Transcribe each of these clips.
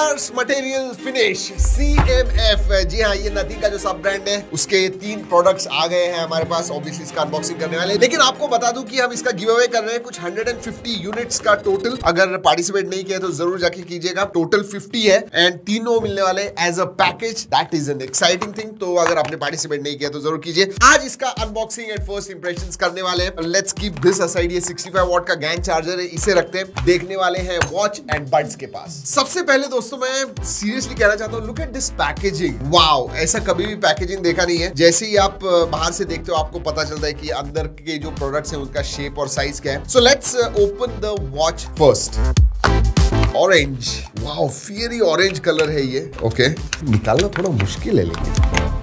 Colours material finish CMF। जी हाँ, ये नथी का जो सब ब्रांड है उसके 3 प्रोडक्ट्स आ गए हैं हमारे पास। ऑब्वियसली इसका अनबॉक्सिंग करने वाले, लेकिन आपको बता दूं कि हम इसका गिव अवे कर रहे हैं कुछ 150 यूनिट्स का टोटल। अगर पार्टिसिपेट नहीं किया तो जरूर जाके कीजिएगा। टोटल 50 है एंड तीनों मिलने वाले as a package. That is an exciting thing. तो अगर आपने पार्टिसिपेट नहीं किया तो जरूर कीजिए। आज इसका अनबॉक्सिंग एंड फर्स्ट इंप्रेशंस करने वाले हैं। Let's keep this aside. ये 65 वॉट का गैन चार्जर है, इसे रखते हैं। देखने वाले हैं वॉच एंड बड्स के पास। सबसे पहले दोस्तों मैं सीरियसली कहना चाहता हूं, look at this packaging. Wow, ऐसा कभी भी पैकेजिंग देखा नहीं है। जैसे ही आप बाहर से देखते हो आपको पता चलता है कि अंदर के जो प्रोडक्ट्स हैं उनका शेप और साइज क्या है। So let's open the watch first. Orange, wow, fiery orange colour है ये। ओके, निकालना थोड़ा मुश्किल है लेकिन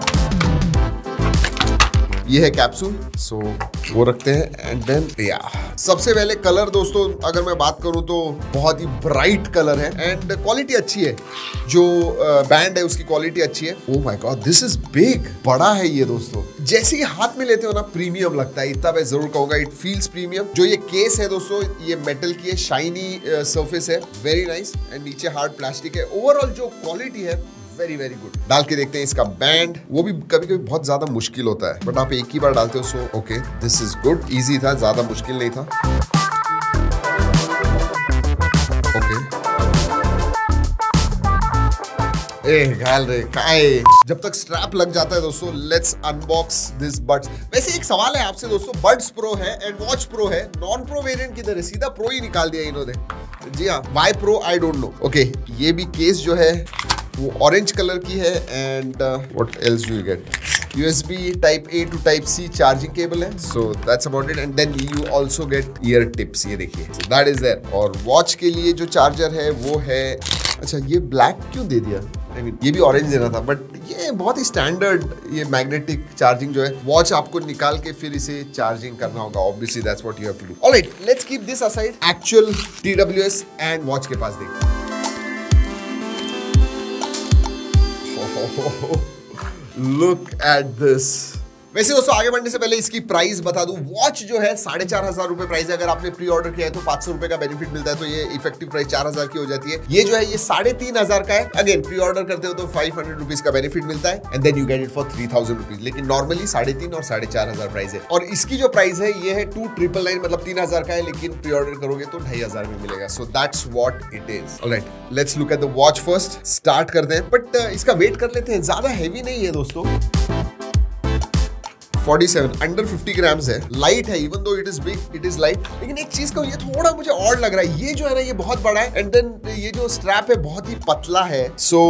ये है कैप्सूल। सो वो रखते हैं एंड देन या सबसे पहले कलर दोस्तों अगर मैं बात करूं तो बहुत ही ब्राइट कलर है एंड क्वालिटी अच्छी है। जो बैंड है उसकी क्वालिटी अच्छी है। Oh my God, this is big, बड़ा है ये दोस्तों। जैसे ही हाथ में लेते हो ना प्रीमियम लगता है, इतना मैं जरूर कहूंगा। It feels premium. जो ये केस है दोस्तों ये मेटल की है, शाइनी सरफेस है, वेरी नाइस एंड नीचे हार्ड प्लास्टिक है। ओवरऑल जो क्वालिटी है वेरी वेरी गुड। डाल के देखते हैं इसका बैंड। वो भी कभी कभी बहुत ज्यादा मुश्किल होता है बट आप एक ही बार डालते हो। So okay, this is good. Easy था, ज्यादा मुश्किल नहीं था। ओके, घाल रे काय। जब तक स्ट्रैप लग जाता है दोस्तों, लेट्स अनबॉक्स दिस बड्स। वैसे एक सवाल है आपसे दोस्तों, बड्स प्रो है एंड वॉच प्रो है, नॉन प्रो वेरिएंट किधर है? सीधा प्रो ही निकाल दिया इन्होंने। जी हाँ, Y pro I don't know. Okay, ये भी केस जो है वो ऑरेंज कलर की है and what else do you get? USB type A to type C charging cable है। So that's about it and then you also get ear tips. ये देखिए, दैट इज देयर। और watch के लिए जो charger है वो है, अच्छा ये ब्लैक क्यों दे दिया? I mean, ये भी ऑरेंज देना था बट ये बहुत ही स्टैंडर्ड ये मैग्नेटिक चार्जिंग जो है। वॉच आपको निकाल के फिर इसे चार्जिंग करना होगा। Obviously that's what you have to do. Alright, let's keep this aside. Actual TWS and watch के पास देखिए। Look at this. वैसे दोस्तों आगे बढ़ने से पहले इसकी प्राइस बता दूं। वॉच जो है 4,500 रुपए प्राइस है। अगर आपने प्री ऑर्डर किया है तो 500 रुपए का बेनिफिट मिलता है, तो ये इफेक्टिव प्राइस 4,000 की हो जाती है। ये जो है ये 3,500 का है। अगेन प्री ऑर्डर करते हो तो 500 रुपीज का बेनिफिट मिलता है and then you get it for 3,000 rupees. लेकिन नॉर्मली 3,500 और 4,500 प्राइस है। और इसकी जो प्राइस है ये है 2,999 मतलब 3,000 का है, लेकिन प्री ऑर्डर करोगे तो 2,500 में मिलेगा। So that's what it is. Alright, let's look at the watch first. Start करते हैं बट इसका वेट कर लेते हैं। ज्यादा हैवी नहीं है दोस्तों, 47 अंडर 50 ग्राम्स है। लाइट है, even though it is big it is light. लेकिन एक चीज को ये थोड़ा मुझे ऑड लग रहा है, ये जो है ना ये बहुत बड़ा है एंड देन ये जो स्ट्रैप है बहुत ही पतला है। सो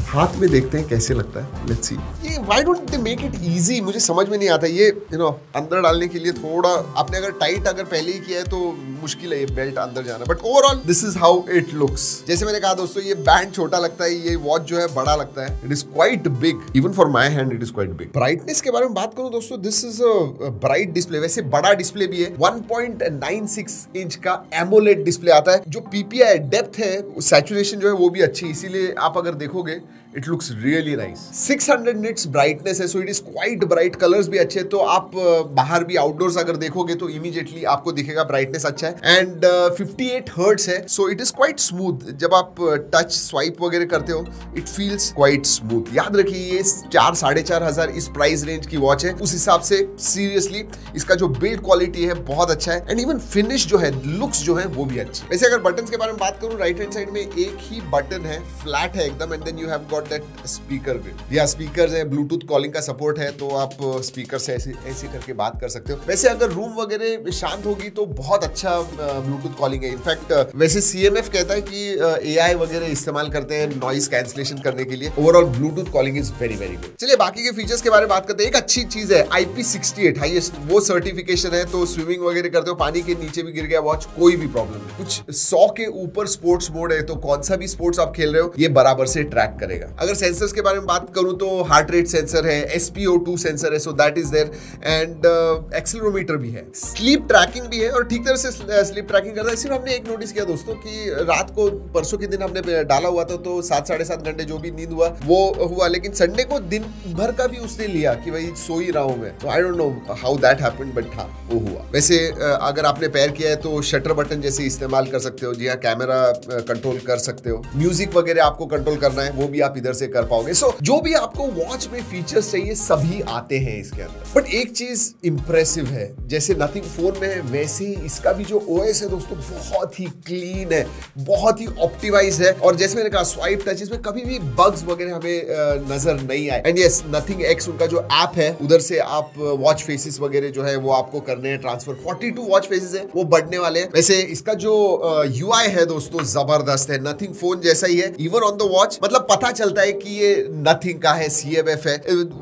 हाथ में देखते हैं कैसे लगता है। Let's see. ये why don't they make it easy, मुझे समझ में नहीं आता। ये अंदर डालने के लिए थोड़ा आपने अगर टाइट अगर पहले ही किया है तो मुश्किल है ये बेल्ट अंदर जाना। But overall this is how it looks. जैसे मैंने कहा दोस्तों ये बैंड छोटा लगता है, ये वॉच जो है बड़ा लगता है। It is quite big, even for my hand it is quite big. Brightness के बारे में बात करूं दोस्तों, this is a bright display. वैसे बड़ा डिस्प्ले भी है, 1.96 इंच का एमोलेड डिस्प्ले आता है। जो PPI डेप्थ है, सैचुरेशन जो है वो भी अच्छी, इसीलिए आप अगर देखोगे it looks really nice. 600 nits brightness है, so it is quite bright. Colours भी अच्छे, तो आप बाहर भी आउटडोर्स अगर देखोगे तो इमीडिएटली आपको दिखेगा ब्राइटनेस अच्छा है। एंड 58 हर्ट्ज है, so it is quite smooth. जब आप टच स्वाइप वगैरह करते हो इट फील्स क्वाइट स्मूथ। याद रखिए ये 4,500 इस प्राइस रेंज की वॉच है। उस हिसाब से सीरियसली इसका जो बिल्ड क्वालिटी है बहुत अच्छा है एंड इवन फिनिश जो है, लुक्स जो है वो भी अच्छी। वैसे अगर बटन के बारे में बात करूं, राइट हैंड साइड में एक ही बटन है, फ्लैट है एकदम and then you have got that speaker भी। या स्पीकर्स है, ब्लूटूथ कॉलिंग का सपोर्ट है, तो आप स्पीकर से ऐसे करके बात कर सकते हो। वैसे अगर रूम वगैरह शांत होगी तो बहुत अच्छा ब्लूटूथ कॉलिंग है। इनफैक्ट वैसे CMF कहता है कि AI वगैरह इस्तेमाल करते हैं नॉइस कैंसलेशन करने के लिए। Overall Bluetooth calling is very very good. चलिए बाकी के फीचर्स के बारे में बात करते हैं। एक अच्छी चीज है IP68 हाईएस्ट, वो सर्टिफिकेशन है, तो स्विमिंग वगैरह करते हो, पानी के नीचे भी गिर गया वॉच, कोई भी प्रॉब्लम नहीं। कुछ 100 के ऊपर स्पोर्ट्स मोड है, तो कौन सा भी स्पोर्ट्स आप खेल रहे हो ये बराबर से ट्रैक करेगा। अगर सेंसर्स के बारे में बात करूं तो हार्ट रेट सेंसर है, SpO2 सेंसर है, so that is there, and accelerometer भी है, स्लीप ट्रैकिंग भी है और ठीक तरह से स्लीप ट्रैकिंग करता है। सिर्फ हमने एक नोटिस किया दोस्तों कि रात को परसों के दिन हमने डाला हुआ था तो 7-7.5 घंटे जो भी नींद हुआ वो हुआ, लेकिन संडे को दिन भर का भी उसने लिया कि भाई सो ही रहा हूं मैं। तो आई don't know how that happened, but हाँ वो हुआ। वैसे अगर आपने पेयर किया है तो शटर बटन जैसे इस्तेमाल कर सकते हो, जी हाँ, कैमरा कंट्रोल कर सकते हो, म्यूजिक वगैरह आपको कंट्रोल करना है वो भी आप इधर से कर पाओगे। सो जो भी आपको वॉच में फीचर्स चाहिए सभी आते हैं इसके अंदर। बट एक चीज इंप्रेसिव है, जैसे नथिंग फोन में है वैसे ही इसका भी जो OS है दोस्तों बहुत ही क्लीन है, बहुत ही ऑप्टिमाइज है, और जैसे मैंने कहा स्वाइप टच, इसमें कभी भी बग्स वगैरह हमें नजर नहीं आए। एंड यस, नथिंग एक्स उनका जो ऐप है उधर से आप वॉच फेसेस वगैरह जो है वो आपको करने हैं ट्रांसफर। 42 वॉच फेसेस है वो बढ़ने वाले हैं। वैसे इसका जो UI है दोस्तों जबरदस्त है, नथिंग फोन जैसा ही है, इवन ऑन द वॉच मतलब पता चलता है कि ये नथिंग का है, CMF है,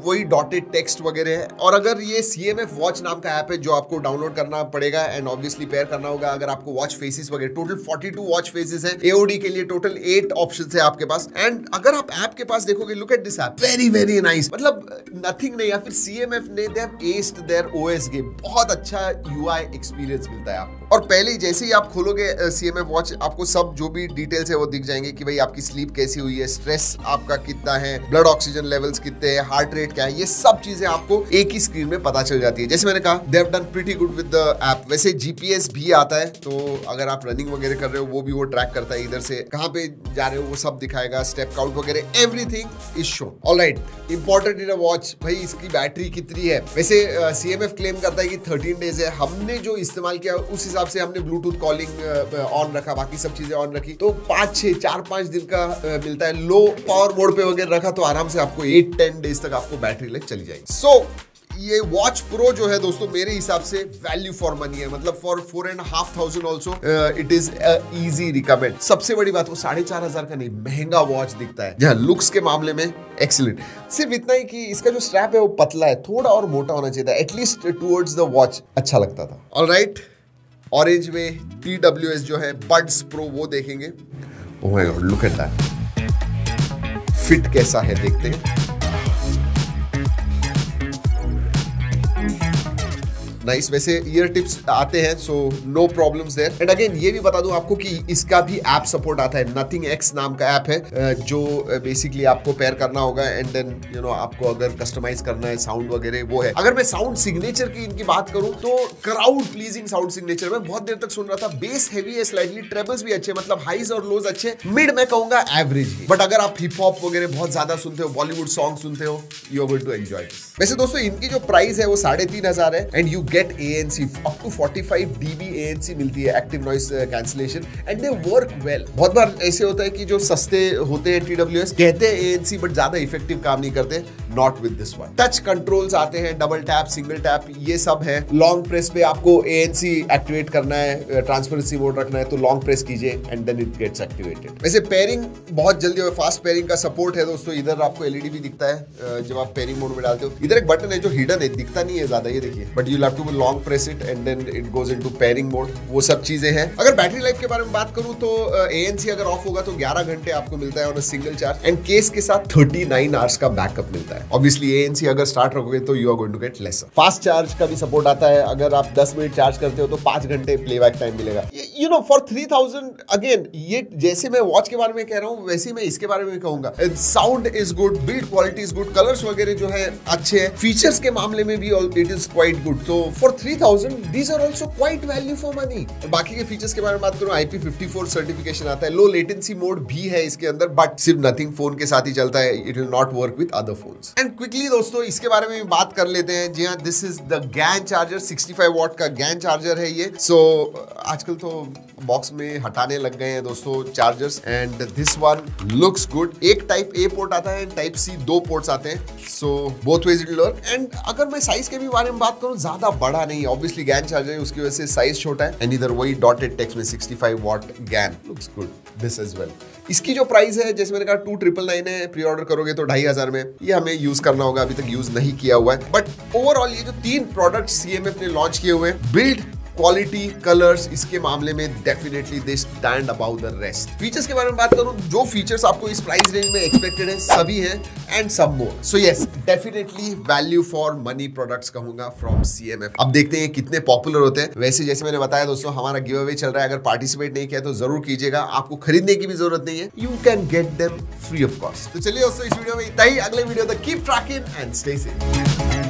वही डॉटेड टेक्स्ट वगैरह है। और अगर ये CMF वॉच नाम का ऐप है जो आपको डाउनलोड करना पड़ेगा एंड ऑब्वियसली पेयर करना होगा अगर आपको वॉच फेसेस वगैरह। टोटल 42 वॉच फेसेस है, AOD के लिए टोटल 8 ऑप्शंस है आपके पास। एंड अगर आप ऐप के पास देखोगे, look at this app, very very nice. मतलब नथिंग ने या फिर CMF ने they have used their OS game, बहुत अच्छा UI एक्सपीरियंस मिलता है आपको। और पहले ही जैसे ही आप खोलोगे CMF वॉच, आपको सब जो भी डिटेल्स है वो दिख जाएंगे कि भाई आपकी स्लीप कैसी हुई है, स्ट्रेस आपका कितना है, ब्लड ऑक्सीजन लेवल्स कितने हैं, हार्ट रेट क्या है, ये सब चीजें आपको एक ही स्क्रीन में पता चल जाती है। जैसे मैंने कहा, they have done pretty good with the app. वैसे GPS भी आता है, तो अगर आप रनिंग वगैरह कर रहे हो वो भी वो ट्रैक करता है, इधर से कहां पे जा रहे हो वो सब दिखाएगा, स्टेप काउंट वगैरह everything is shown. Alright, important in a watch भाई इसकी बैटरी कितनी है। वैसे CMF क्लेम करता है कि 13 डेज है, हमने जो इस्तेमाल किया उस हिसाब से हमने ब्लूटूथ कॉलिंग ऑन रखा, बाकी सब चीजें ऑन रखी, तो 4-5 दिन का मिलता है। लो पावर मोड पे वगैरह रखा तो आराम से आपको 8-10 डेज तक आपको बैटरी लाइफ चली जाएगी। सो ये वॉच प्रो जो है दोस्तों मेरे हिसाब से वैल्यू फॉर मनी है, मतलब for 4,500 also it is easy recommend. सबसे बड़ी बात वो 4,500 का नहीं, महंगा वॉच दिखता है, जहां लुक्स के मामले में एक्सीलेंट। सिर्फ इतना ही कि इसका जो स्ट्रैप है वो पतला है, थोड़ा और मोटा होना चाहिए था, एटलीस्ट टुवर्ड्स द वॉच अच्छा लगता था। ऑलराइट, ऑरेंज में TWS जो है बड्स प्रो वो देखेंगे। Oh my God, look at that, fit कैसा है देखते हैं। नाइस। वैसे ईयर टिप्स आते हैं, so no problems there. And again ये भी बता दूं आपको कि इसका भी ऐप सपोर्ट आता है, नथिंग एक्स नाम का ऐप है जो बेसिकली आपको पेयर करना होगा एंड देन यू नो आपको अगर कस्टमाइज करना है साउंड वगैरह वो है। अगर मैं साउंड सिग्नेचर की इनकी बात करूं तो क्राउड प्लीजिंग साउंड सिग्नेचर में बहुत देर तक सुन रहा था। बेस हैवी है स्लाइटली, ट्रेबल्स भी अच्छे, मतलब हाइज और लोज अच्छे, मिड मैं कहूंगा एवरेज ही। बट अगर आप हिप हॉप वगैरह बहुत ज्यादा सुनते हो, बॉलीवुड सॉन्ग सुनते हो, you are going to enjoy this. वैसे दोस्तों इनकी जो प्राइस है वो 3,500 है and you get ANC up to 45 dB ANC मिलती है, active noise cancellation, and they work well. बहुत बार ऐसे होता है कि जो सस्ते होते हैं TWS कहते हैं ANC बट ज्यादा इफेक्टिव काम नहीं करते, not with this one. Touch controls आते हैं, डबल टैप, सिंगल टैप, ये सब है। लॉन्ग प्रेस पे आपको ANC एक्टिवेट करना है, ट्रांसपेरेंसी मोड रखना है तो लॉन्ग प्रेस कीजिए and then it gets activated. वैसे पेयरिंग बहुत जल्दी हो, फास्ट पेयरिंग का सपोर्ट है दोस्तों। इधर आपको LED भी दिखता है जब आप पेयरिंग मोड में डालते हो। इधर एक बटन है जो हिडन है, दिखता नहीं है ज्यादा, ये देखिए, but you have to long press it and then it goes into pairing mode, वो सब चीजें हैं। अगर बैटरी लाइफ के बारे में बात करूं तो ANC अगर ऑफ होगा तो 11 घंटे आपको मिलता है on a single charge, and case के साथ 39 आवर्स का बैकअप मिलता है। ऑब्वियसली ANC अगर स्टार्ट रखोगे तो you are going to get lesser. Fast charge का भी सपोर्ट आता है, अगर आप 10 मिनट चार्ज करते हो तो 5 घंटे प्लेबैक टाइम मिलेगा। यू नो फॉर 3,000 अगेन, ये जैसे मैं वॉच के बारे में कह रहा हूँ वैसे मैं इसके बारे में कहूंगा। Sound is good, build quality is good, colours वगैरह जो है अच्छे हैं, फीचर्स के मामले में भी इट इज क्वाइट गुड। तो for 3,000 these are also quite value for money। बाकी के फीचर्स के बारे में बात करूं, IP54 सर्टिफिकेशन आता है, लो लेटेंसी मोड भी है इसके अंदर, बट सिर्फ नथिंग फोन के साथ ही चलता है, it will not work with other phones. And quickly दोस्तों इसके बारे में भी बात कर लेते हैं। जी हाँ, this is the GAN charger, 65 what का GAN चार्जर है ये। सो आजकल तो बॉक्स में हटाने लग गए हैं दोस्तों chargers, and this one looks good. एक टाइप A पोर्ट आता है, टाइप C 2 पोर्ट्स आते हैं, so both ways it will work. And अगर मैं साइज के भी बारे में बात करूं, ज्यादा बड़ा नहीं है, ऑब्वियसली GAN चार्जर है उसकी वजह से साइज छोटा है, एंड इधर वही डॉटेड टेक्स्ट में 65 watt GAN looks good this as well. इसकी जो प्राइस है जैसे मैंने कहा 2,999 है, प्री ऑर्डर करोगे तो 2,500 में। ये हमें यूज करना होगा, अभी तक यूज नहीं किया हुआ है। बट ओवरऑल ये जो 3 प्रोडक्ट CMF ने लॉन्च किए हुए हैं, बिल्ड क्वालिटी, कलर्स, इसके मामले में definitely they stand about the rest. Features के बारे में बात करूं, जो फीचर्स आपको इस प्राइस रेंज में एक्सपेक्टेड है सभी हैं एंड सब more. So yes, definitely value for money products कहूंगा फ्रॉम CMF। अब देखते हैं कितने पॉपुलर होते हैं। वैसे जैसे मैंने बताया दोस्तों, हमारा गिव अवे चल रहा है, अगर पार्टिसिपेट नहीं किया तो जरूर कीजिएगा। आपको खरीदने की भी जरूरत नहीं है, you can get them free of cost. तो चलिए दोस्तों, इस वीडियो में इतना ही। अगले वीडियो तक keep trekking and stay safe.